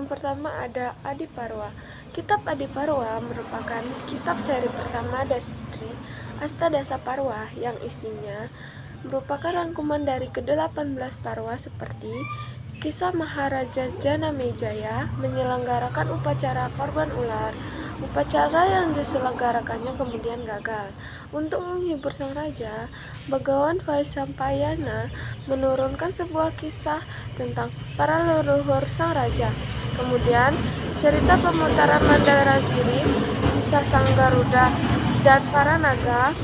Yang pertama ada Adiparwa. Kitab Adiparwa merupakan kitab seri pertama dari Astadasa Parwa yang isinya merupakan rangkuman dari ke-18 parwa seperti kisah Maharaja Janamejaya menyelenggarakan upacara korban ular. Upacara yang diselenggarakannya kemudian gagal. Untuk menghibur sang raja, Bagawan Vaisampayana menurunkan sebuah kisah tentang para leluhur sang raja. Kemudian, cerita pemutaran Mandaragiri, kisah sang Garuda dan para naga,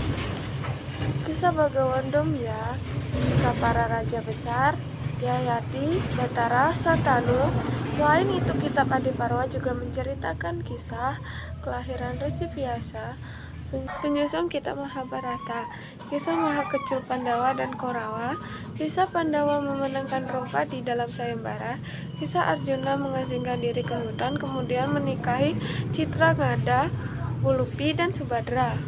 kisah Bagawan Domya, kisah para raja besar, Yayati, Batara, Santanu. Selain itu, kitab Adiparwa juga menceritakan kisah kelahiran Resi Vyasa, penyusun kitab Mahabharata, kisah Mahakecil Pandawa dan Korawa, kisah Pandawa memenangkan Draupadi dalam sayembara, kisah Arjuna mengasingkan diri ke hutan, kemudian menikahi Citrangada, Ulupi, dan Subadra.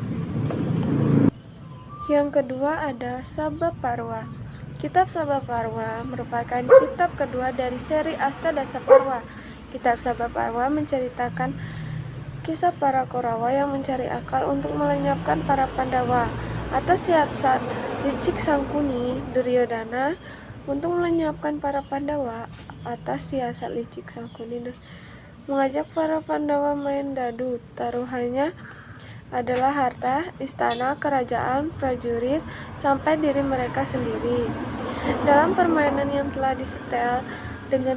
Yang kedua ada Sabhaparwa. Kitab Sabhaparwa merupakan kitab kedua dari seri Astadasa Parwa. Kitab Sabhaparwa menceritakan kisah para Korawa yang mencari akal untuk melenyapkan para Pandawa. Atas siasat licik Sangkuni, Duryodhana untuk melenyapkan para Pandawa. Atas siasat licik Sangkuni mengajak para Pandawa main dadu. Taruhannya adalah harta, istana, kerajaan, prajurit, sampai diri mereka sendiri. Dalam permainan yang telah disetel dengan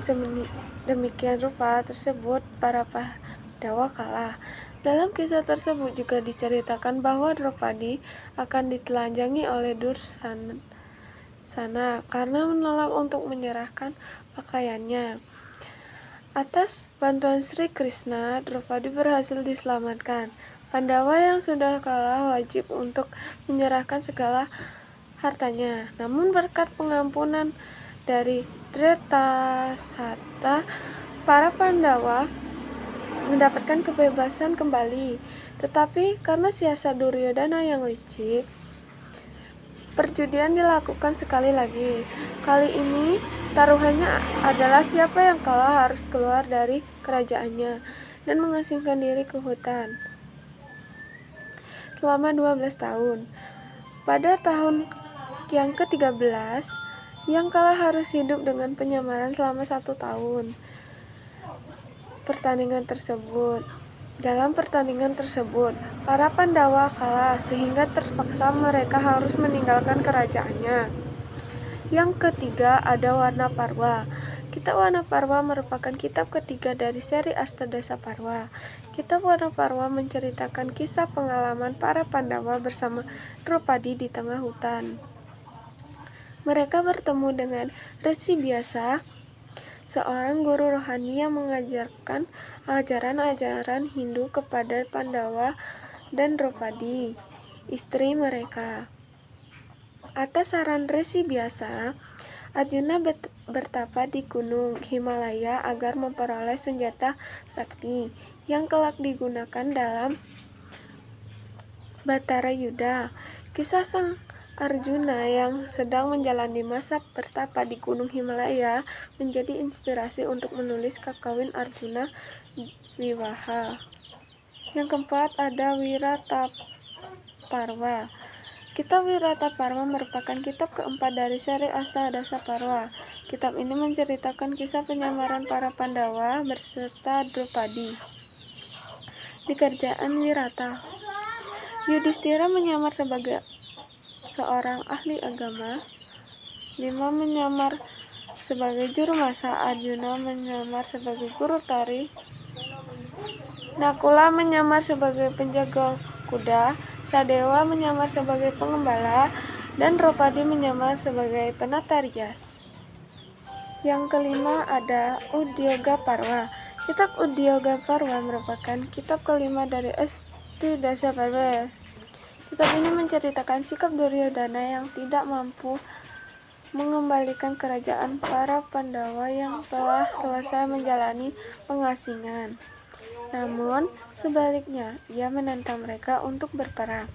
demikian rupa tersebut, para Pandawa kalah. Dalam kisah tersebut juga diceritakan bahwa Draupadi akan ditelanjangi oleh Dursana karena menolak untuk menyerahkan pakaiannya. Atas bantuan Sri Krishna, Draupadi berhasil diselamatkan. Pandawa yang sudah kalah wajib untuk menyerahkan segala hartanya. Namun berkat pengampunan dari Dretasarta, para Pandawa mendapatkan kebebasan kembali. Tetapi karena siasat Duryodhana yang licik, perjudian dilakukan sekali lagi. Kali ini taruhannya adalah siapa yang kalah harus keluar dari kerajaannya dan mengasingkan diri ke hutan selama 12 tahun. Pada tahun yang ke-13, yang kalah harus hidup dengan penyamaran selama 1 tahun. Dalam pertandingan tersebut, para Pandawa kalah sehingga terpaksa mereka harus meninggalkan kerajaannya. Yang ketiga ada Warna Parwa. Kitab Warna Parwa merupakan kitab ketiga dari seri Astadasa Parwa. Kitab Warna Parwa menceritakan kisah pengalaman para Pandawa bersama Draupadi di tengah hutan. Mereka bertemu dengan Resi Vyasa, seorang guru rohani yang mengajarkan ajaran-ajaran Hindu kepada Pandawa dan Draupadi, istri mereka. Atas saran Resi Vyasa, Arjuna bertapa di Gunung Himalaya agar memperoleh senjata sakti yang kelak digunakan dalam Batara Yuda. Kisah sang Arjuna yang sedang menjalani masa bertapa di Gunung Himalaya menjadi inspirasi untuk menulis Kakawin Arjuna Wiwaha. Yang keempat ada Wirataparwa. Kitab Wirataparwa merupakan kitab keempat dari seri Astadasa Parwa. Kitab ini menceritakan kisah penyamaran para Pandawa beserta Draupadi di kerajaan Wirata. Yudhistira menyamar sebagai seorang ahli agama, Bima menyamar sebagai juru masak, Arjuna menyamar sebagai guru tari, Nakula menyamar sebagai penjaga kuda, Sadewa menyamar sebagai pengembala, dan Draupadi menyamar sebagai penata rias. Yang kelima ada Udyogaparwa. Kitab Udyogaparwa merupakan kitab kelima dari Astadasa Parwa. Kitab ini menceritakan sikap Duryodhana yang tidak mampu mengembalikan kerajaan para Pandawa yang telah selesai menjalani pengasingan. Namun, sebaliknya, ia menantang mereka untuk berperang.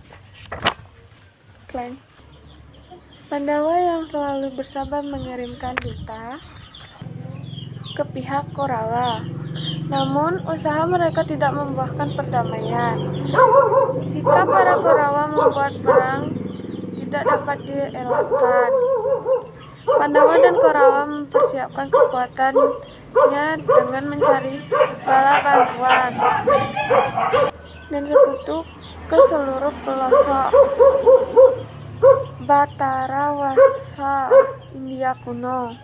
Pandawa yang selalu bersabar mengirimkan duta ke pihak Korawa. Namun, usaha mereka tidak membuahkan perdamaian. Sikap para Korawa membuat perang tidak dapat dielakkan. Pandawa dan Korawa mempersiapkan kekuatannya dengan mencari bala bantuan dan sekutu ke seluruh pelosok Bhattarawasa India kuno.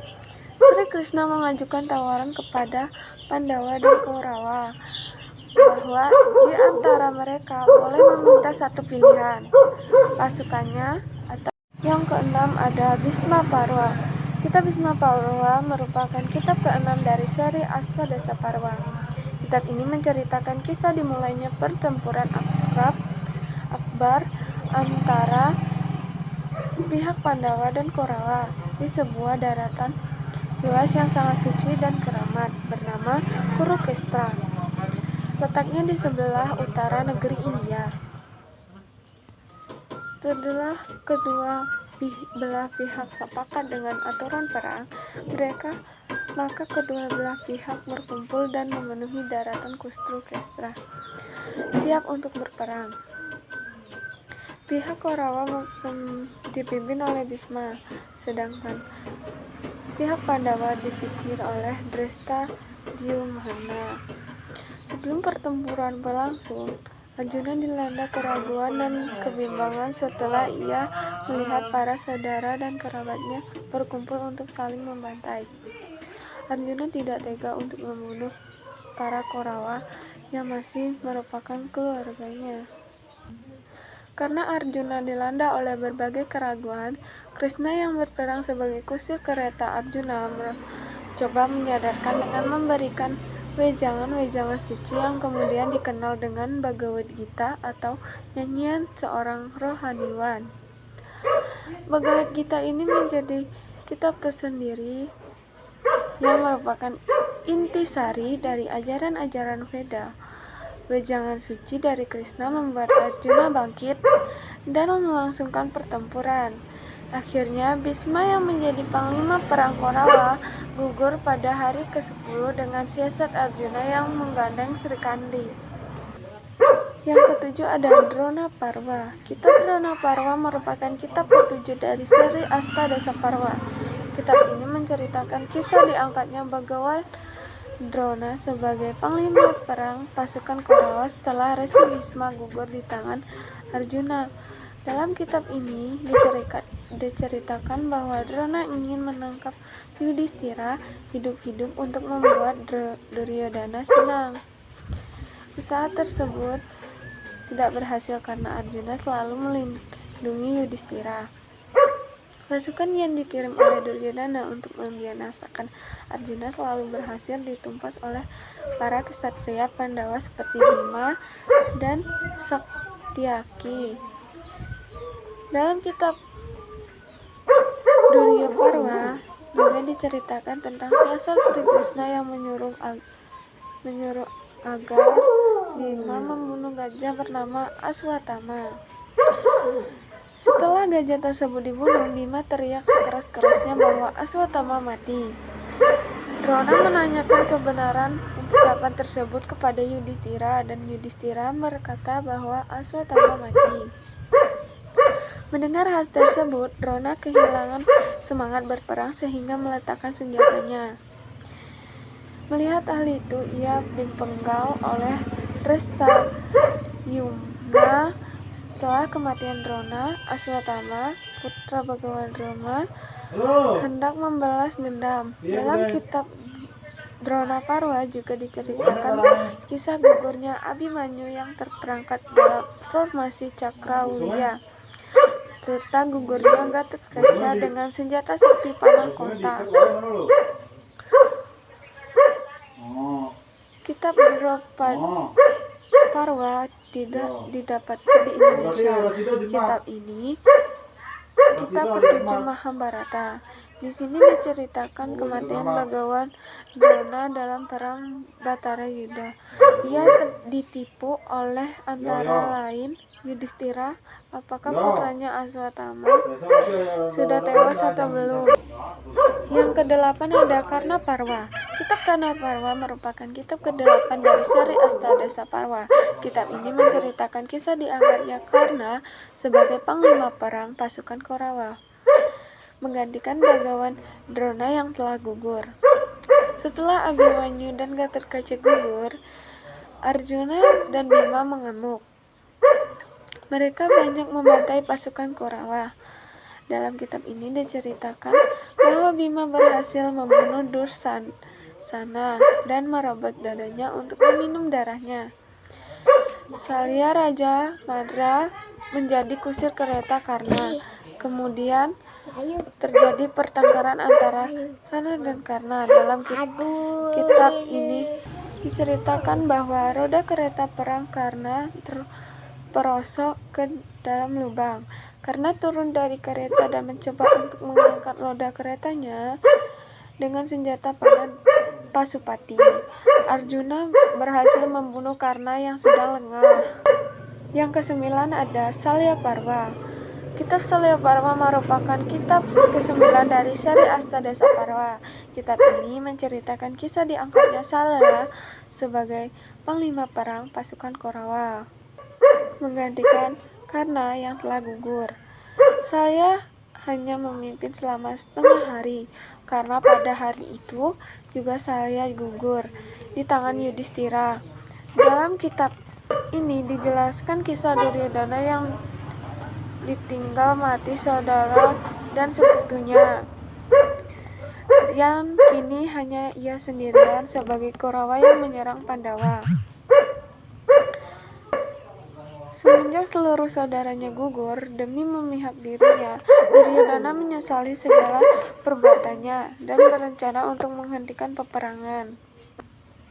Sri Krishna mengajukan tawaran kepada Pandawa dan Korawa bahwa di antara mereka boleh meminta satu pilihan pasukannya atau yang keenam ada Bhisma Parwa. Kitab Bhisma Parwa merupakan kitab keenam dari seri Astadasa Parwa. Kitab ini menceritakan kisah dimulainya pertempuran akbar antara pihak Pandawa dan Korawa di sebuah daratan luas yang sangat suci dan keramat bernama Kurukshetra. Letaknya di sebelah utara negeri India. Setelah kedua belah pihak sepakat dengan aturan perang, maka kedua belah pihak berkumpul dan memenuhi daratan Kurukshetra, siap untuk berperang. Pihak Korawa dipimpin oleh Bhisma, sedangkan pihak Pandawa dipimpin oleh Drestadyumna. Sebelum pertempuran berlangsung, Arjuna dilanda keraguan dan kebimbangan setelah ia melihat para saudara dan kerabatnya berkumpul untuk saling membantai. Arjuna tidak tega untuk membunuh para Korawa yang masih merupakan keluarganya. Karena Arjuna dilanda oleh berbagai keraguan, Krishna yang berperang sebagai kusir kereta Arjuna mencoba menyadarkan dengan memberikan wejangan-wejangan suci yang kemudian dikenal dengan Bhagavad Gita atau nyanyian seorang rohaniwan. Bhagavad Gita ini menjadi kitab tersendiri yang merupakan intisari dari ajaran-ajaran Veda. Wejangan suci dari Krishna membuat Arjuna bangkit dan melangsungkan pertempuran. Akhirnya, Bhisma yang menjadi panglima perang Korawa gugur pada hari ke-10 dengan siasat Arjuna yang menggandeng Sri Kandi. Yang ketujuh ada Drona Parwa. Kitab Drona Parwa merupakan kitab ketujuh dari seri Astadasa Parwa. Kitab ini menceritakan kisah diangkatnya Bhagawan Drona sebagai panglima perang pasukan Korawa setelah Resi Bhisma gugur di tangan Arjuna. Dalam kitab ini diceritakan bahwa Drona ingin menangkap Yudhishthira hidup-hidup untuk membuat Duryodhana senang. Usaha tersebut tidak berhasil karena Arjuna selalu melindungi Yudhishthira. Pasukan yang dikirim oleh Duryodhana untuk membinasakan Arjuna selalu berhasil ditumpas oleh para ksatria Pandawa seperti Bhima dan Satyaki. Dalam kitab Durya Parwa juga diceritakan tentang siasat Sri Krishna yang menyuruh agar Bhima membunuh gajah bernama Aswatthama. Setelah gajah tersebut dibunuh, Bhima teriak sekeras-kerasnya bahwa Aswatthama mati. Drona menanyakan kebenaran ucapan tersebut kepada Yudhishthira dan Yudhishthira berkata bahwa Aswatthama mati. Mendengar hal tersebut, Drona kehilangan semangat berperang sehingga meletakkan senjatanya. Melihat hal itu, ia dipenggal oleh Drestadyumna. Setelah kematian Drona, Aswatthama, putra Bhagawan Drona, hendak membalas dendam. Dalam kitab Drona Parwa juga diceritakan kisah gugurnya Abhimanyu yang terperangkap dalam formasi Cakrawurya, serta gugurnya Gatotkaca dengan senjata sakti panah kota. Kitab Drona Parwa didapatkan di Indonesia. Kitab ini kitab ketujuh Mahabharata. Di sini diceritakan kematian Bhagawan Drona dalam perang Bhattarayuddha. Ia ditipu oleh antara lain Yudhishthira. Apakah putranya Aswatthama sudah tewas atau belum? Yang kedelapan ada Karna Parwa. Kitab Karna Parwa merupakan kitab kedelapan dari seri Astadasa Parwa. Kitab ini menceritakan kisah diangkatnya Karna sebagai panglima perang pasukan Korawa, menggantikan Bagawan Drona yang telah gugur. Setelah Abhimanyu dan Gatotkaca gugur, Arjuna dan Bima mengamuk. Mereka banyak membantai pasukan Korawa. Dalam kitab ini diceritakan bahwa Bima berhasil membunuh Dursana dan merobek dadanya untuk meminum darahnya. Salya Raja Madra menjadi kusir kereta Karna. Kemudian terjadi pertengkaran antara Sana dan Karna. Dalam kitab ini diceritakan bahwa roda kereta perang Karna terperosok ke dalam lubang. Karna turun dari kereta dan mencoba untuk mengangkat roda keretanya dengan senjata panah Pasupati. Arjuna berhasil membunuh Karna yang sedang lengah. Yang kesembilan ada Salya Parwa. Kitab Salya Parwa merupakan kitab ke-9 dari seri Astadasa Parwa. Kitab ini menceritakan kisah diangkatnya Salya sebagai panglima perang pasukan Korawa, menggantikan Karna yang telah gugur. Salya hanya memimpin selama setengah hari, karena pada hari itu juga Salya gugur di tangan Yudhistira. Dalam kitab ini dijelaskan kisah Duryodhana yang ditinggal mati saudara dan sekutunya, yang kini hanya ia sendirian sebagai Korawa yang menyerang Pandawa. Semenjak seluruh saudaranya gugur demi memihak dirinya, Duryodhana menyesali segala perbuatannya dan berencana untuk menghentikan peperangan.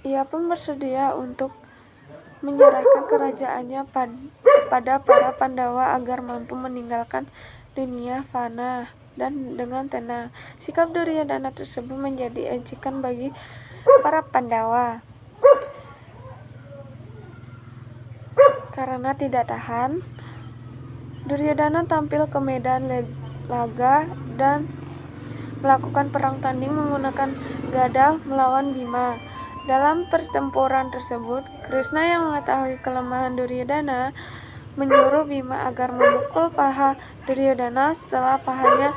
Ia pun bersedia untuk menyerahkan kerajaannya pada para Pandawa agar mampu meninggalkan dunia fana dan dengan tenang. Sikap Duryodhana tersebut menjadi ejekan bagi para Pandawa. Karena tidak tahan, Duryodhana tampil ke medan laga dan melakukan perang tanding menggunakan gada melawan Bima. Dalam pertempuran tersebut, Krishna yang mengetahui kelemahan Duryodhana menyuruh Bima agar memukul paha Duryodhana. Setelah pahanya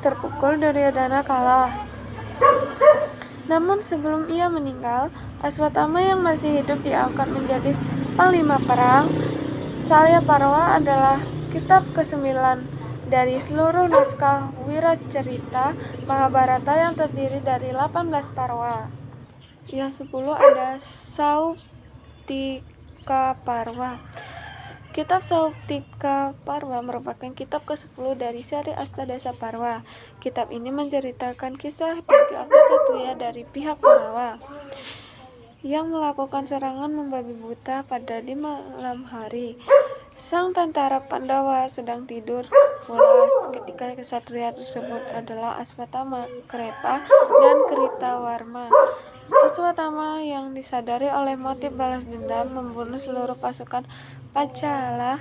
terpukul, Duryodhana kalah. Namun sebelum ia meninggal, Aswatthama yang masih hidup diangkat menjadi panglima perang. Salya Parwa adalah kitab ke-9 dari seluruh naskah Wiracarita Mahabharata yang terdiri dari 18 parwa. Yang 10 ada Sauptika Parwa. Kitab Sauptika Parwa merupakan kitab ke-10 dari seri Astadasa Parwa. Kitab ini menceritakan kisah 3 ksatria dari pihak Korawa yang melakukan serangan membabi buta pada di malam hari. Sang tentara Pandawa sedang tidur pulas. Ketika ksatria tersebut adalah Aswatthama, Krepa, dan Kritawarma. Aswatthama yang disadari oleh motif balas dendam membunuh seluruh pasukan Panchala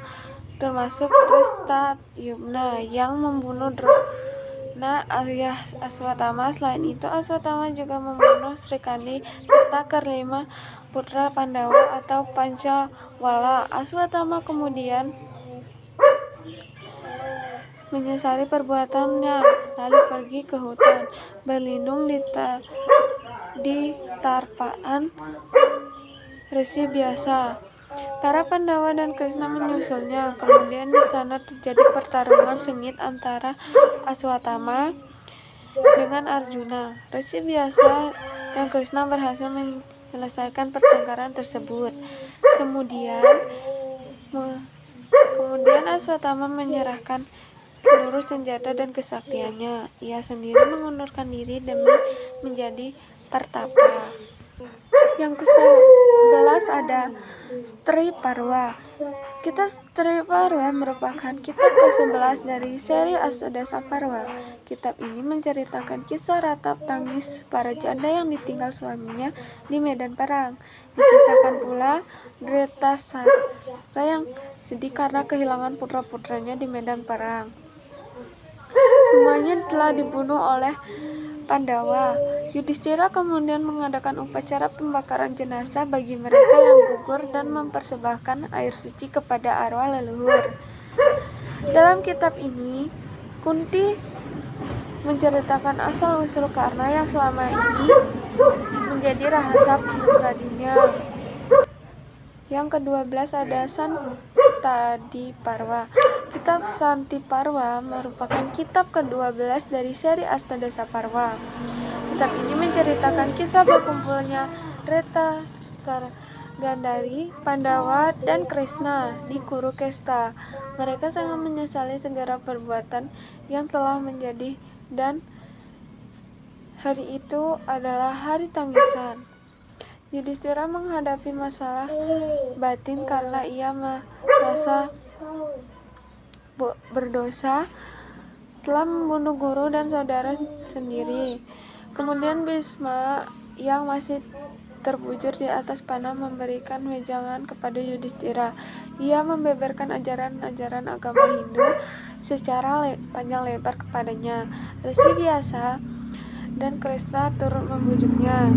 termasuk Drestadyumna yang membunuh Drona ayah Aswatthama. Selain itu, Aswatthama juga membunuh Srikandi serta kelima putra Pandawa atau Pancawala. Aswatthama kemudian menyesali perbuatannya, lalu pergi ke hutan, berlindung di tarpaan resi biasa. Para Pandawa dan Krishna menyusulnya. Kemudian di sana terjadi pertarungan sengit antara Aswatthama dengan Arjuna. Resi biasa dan Krishna berhasil menyelesaikan pertengkaran tersebut. Kemudian Aswatthama menyerahkan seluruh senjata dan kesaktiannya. Ia sendiri mengundurkan diri demi menjadi pertapa. Yang ke-11 ada Stri Parwa. Kitab Stri Parwa merupakan kitab ke-11 dari seri Astadasa Parwa. Kitab ini menceritakan kisah ratap tangis para janda yang ditinggal suaminya di medan perang. Dikisahkan pula Dretasarta yang sedih karena kehilangan putra-putranya di medan perang. Semuanya telah dibunuh oleh Pandawa. Yudhistira kemudian mengadakan upacara pembakaran jenazah bagi mereka yang gugur dan mempersembahkan air suci kepada arwah leluhur. Dalam kitab ini, Kunti menceritakan asal-usul Karna yang selama ini menjadi rahasia pribadinya. Yang ke-12 ada Santadiparwa. Kitab Santiparwa merupakan kitab ke-12 dari seri Astadasa Parwa. Kitab ini menceritakan kisah berkumpulnya Reta, Gandhari, Pandawa, dan Krishna di Kurukesta. Mereka sangat menyesali segala perbuatan yang telah menjadi, dan hari itu adalah hari tangisan. Yudhistira menghadapi masalah batin karena ia merasa berdosa telah membunuh guru dan saudara sendiri. Kemudian Bhisma yang masih terbujur di atas panah memberikan wejangan kepada Yudhistira. Ia membeberkan ajaran-ajaran agama Hindu secara panjang lebar kepadanya. Resi biasa dan Krishna turut membujuknya.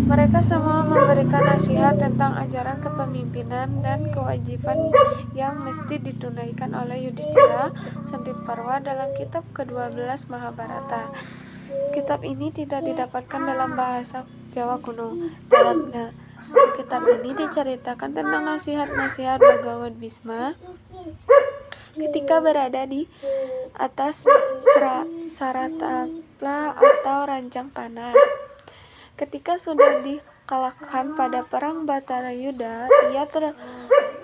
Mereka semua memberikan nasihat tentang ajaran kepemimpinan dan kewajiban yang mesti ditunaikan oleh Yudhistira Santiparwa dalam kitab ke-12 Mahabharata. Kitab ini tidak didapatkan dalam bahasa Jawa kuno. Dalam kitab ini diceritakan tentang nasihat-nasihat Bhagavad Bhisma ketika berada di atas Saratapla atau rancang panah. Ketika sudah dikalahkan pada perang Bhatarayuddha, ia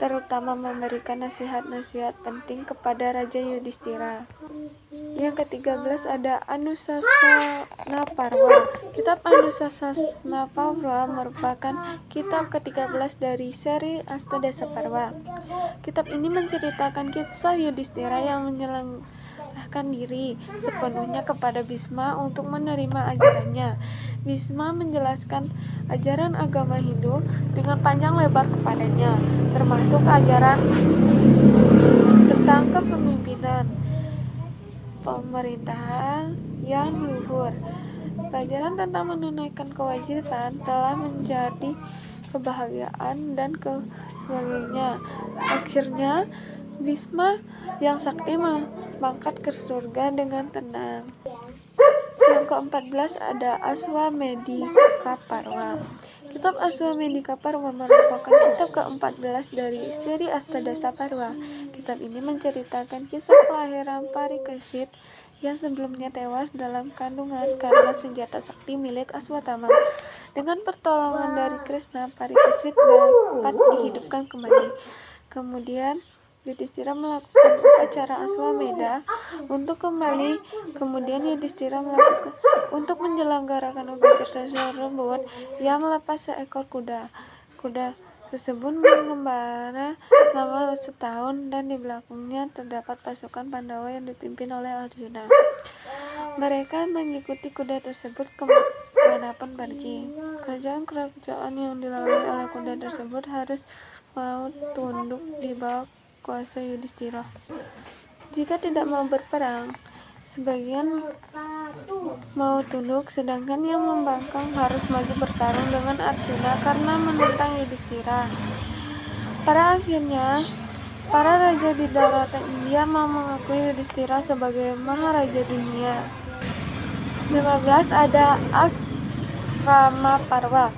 terutama memberikan nasihat-nasihat penting kepada Raja Yudhistira. Yang ke-13 ada Anusasana Parwa. Kitab Anusasana Parwa merupakan kitab ke-13 dari seri Astadasa Parwa. Kitab ini menceritakan kisah Yudhistira yang menyerahkan diri sepenuhnya kepada Bhisma untuk menerima ajarannya. Bhisma menjelaskan ajaran agama Hindu dengan panjang lebar kepadanya, termasuk ajaran tentang kepemimpinan, pemerintahan yang luhur. Pelajaran tentang menunaikan kewajiban telah menjadi kebahagiaan dan sebagainya. Akhirnya Bhisma yang sakti mangkat ke surga dengan tenang. Yang ke-14 ada Aswamedika Parwa. Kitab Aswamedika Parwa merupakan kitab ke-14 dari seri Astadasa Parwa. Kitab ini menceritakan kisah kelahiran Parikesit yang sebelumnya tewas dalam kandungan karena senjata sakti milik Aswatama. Dengan pertolongan dari Krishna, Parikesit dapat dihidupkan kembali. Kemudian Yudhistira melakukan upacara Aswamedha untuk kembali. Kemudian Yudhistira melakukan untuk menyelenggarakan upacara tersebut, ia melepas seekor kuda. Kuda tersebut mengembara selama setahun dan di belakangnya terdapat pasukan Pandawa yang dipimpin oleh Arjuna. Mereka mengikuti kuda tersebut kemanapun pergi. Kerajaan-kerajaan yang dilalui oleh kuda tersebut harus mau tunduk di bawah kuasa Yudhistira. Jika tidak mau berperang, sebagian mau tunduk, sedangkan yang membangkang harus maju bertarung dengan Arjuna karena menentang Yudhistira. Pada akhirnya, para raja di daratan India mau mengakui Yudhistira sebagai Maharaja dunia. 15 ada Asrama Parwa.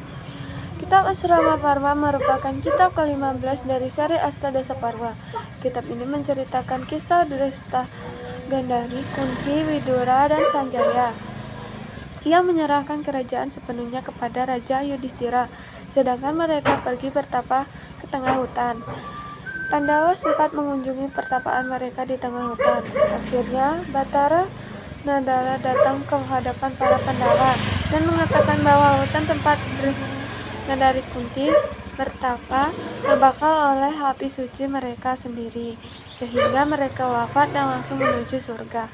Kitab Asrama Parwa merupakan kitab ke-15 dari seri Astadasa Parwa. Kitab ini menceritakan kisah Dresta, Gandhari, Kunti, Widura, dan Sanjaya. Ia menyerahkan kerajaan sepenuhnya kepada Raja Yudhistira, sedangkan mereka pergi bertapa ke tengah hutan. Pandawa sempat mengunjungi pertapaan mereka di tengah hutan. Akhirnya, Batara Nadara datang ke hadapan para Pandawa dan mengatakan bahwa hutan tempat Gandhari Kunti bertapa terbakar oleh api suci mereka sendiri, sehingga mereka wafat dan langsung menuju surga.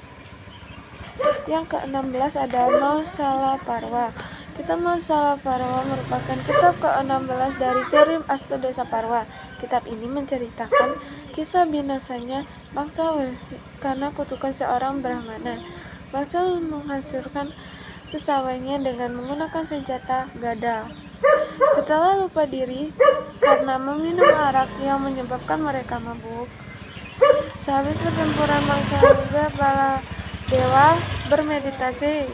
Yang ke-16 ada Mausala Parwa. Kitab Mausala Parwa merupakan kitab ke-16 dari seri Astadasa Parwa. Kitab ini menceritakan kisah binasanya bangsa Wesi karena kutukan seorang Brahmana. Bangsa menghancurkan sesampainya dengan menggunakan senjata gada. Setelah lupa diri karena meminum arak yang menyebabkan mereka mabuk, sehabis pertempuran Mangsangga, para dewa bermeditasi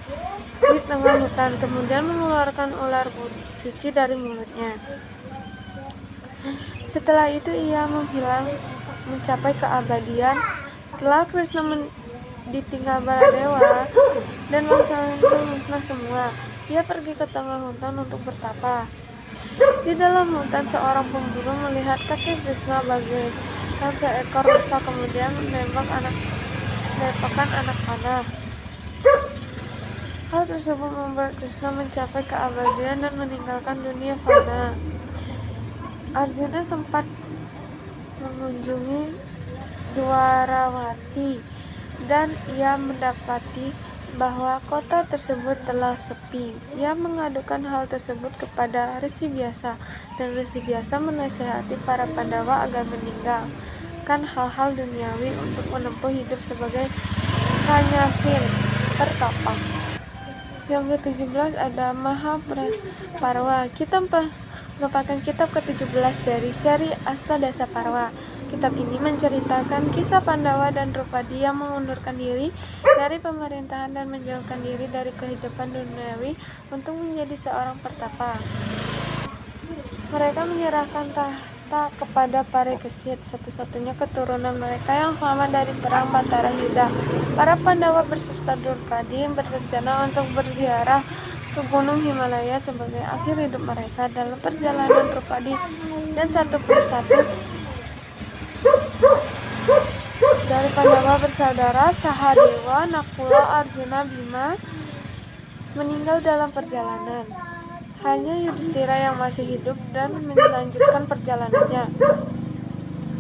di tengah hutan, kemudian mengeluarkan ular suci dari mulutnya. Setelah itu ia menghilang, mencapai keabadian. Setelah Krishna ditinggal para dewa dan Mangsangga itu musnah semua, ia pergi ke tengah hutan untuk bertapa. Di dalam hutan, seorang pemburu melihat kaki Krishna bagaikan seekor rusa, kemudian menembakkan anak panah. Hal tersebut membuat Krishna mencapai keabadian dan meninggalkan dunia fana. Arjuna sempat mengunjungi Dwarawati dan ia mendapati bahwa kota tersebut telah sepi. Ia mengadukan hal tersebut kepada Resi Vyasa, dan Resi Vyasa menasihati para Pandawa agar meninggalkan hal-hal duniawi untuk menempuh hidup sebagai sannyasin pertapa. Yang ke-17 ada Mahaparwa. Kitab merupakan kitab ke-17 dari seri Astadasa Parwa. Kitab ini menceritakan kisah Pandawa dan Drupadi yang mengundurkan diri dari pemerintahan dan menjauhkan diri dari kehidupan duniawi untuk menjadi seorang pertapa. Mereka menyerahkan tahta kepada Parikesit, satu-satunya keturunan mereka yang selamat dari perang Batara Yuda. Para Pandawa beserta Drupadi berencana untuk berziarah ke Gunung Himalaya sebagai akhir hidup mereka. Dalam perjalanan Drupadi dan satu persatu dari Pandawa bersaudara Sahadewa, Nakula, Arjuna, Bima meninggal dalam perjalanan. Hanya Yudhistira yang masih hidup dan melanjutkan perjalanannya.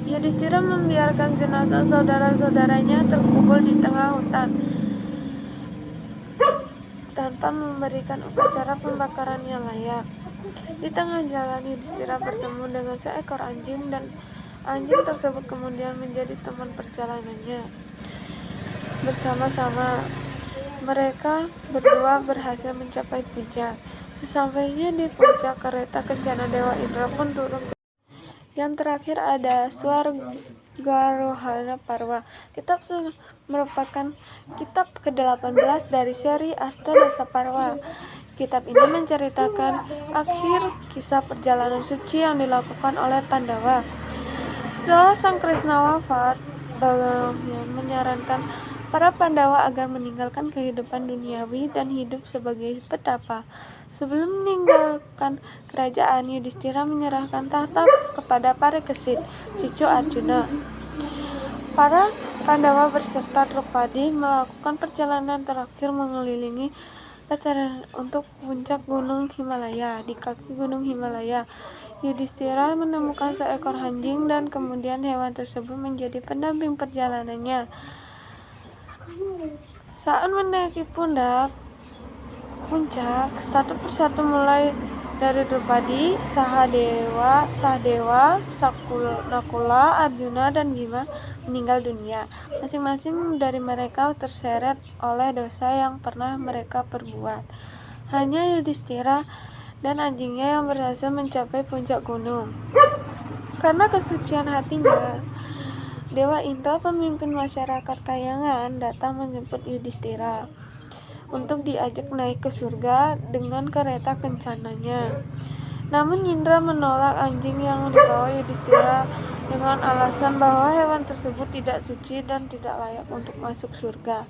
Yudhistira membiarkan jenazah saudara-saudaranya terkubur di tengah hutan tanpa memberikan upacara pembakaran yang layak. Di tengah jalan, Yudhistira bertemu dengan seekor anjing dan anjing tersebut kemudian menjadi teman perjalanannya. Bersama-sama, mereka berdua berhasil mencapai puncak. Sesampainya di puncak, kereta kencana Dewa Indra pun turun. Yang terakhir ada Swargarohana Parwa. Kitab merupakan kitab ke-18 dari seri Astadasa Parwa. Kitab ini menceritakan akhir kisah perjalanan suci yang dilakukan oleh Pandawa. Setelah Sang Krishna wafat, Bhagavan menyarankan para Pandawa agar meninggalkan kehidupan duniawi dan hidup sebagai petapa. Sebelum meninggalkan kerajaan, Yudhistira menyerahkan tahta kepada Parikesit, cucu Arjuna. Para Pandawa beserta Drupadi melakukan perjalanan terakhir mengelilingi dataran untuk puncak Gunung Himalaya. Di kaki Gunung Himalaya, Yudhistira menemukan seekor anjing dan kemudian hewan tersebut menjadi pendamping perjalanannya. Saat menaiki puncak, satu persatu mulai dari Drupadi, Sahadewa, Nakula, Arjuna, dan Bima meninggal dunia. Masing-masing dari mereka terseret oleh dosa yang pernah mereka perbuat. Hanya Yudhistira dan anjingnya yang berhasil mencapai puncak gunung. Karena kesucian hatinya, Dewa Indra, pemimpin masyarakat Kayangan, datang menjemput Yudhistira untuk diajak naik ke surga dengan kereta kencananya. Namun Indra menolak anjing yang dibawa Yudhistira dengan alasan bahwa hewan tersebut tidak suci dan tidak layak untuk masuk surga.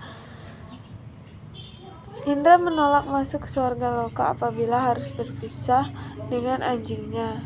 Indra menolak masuk surga loka apabila harus berpisah dengan anjingnya.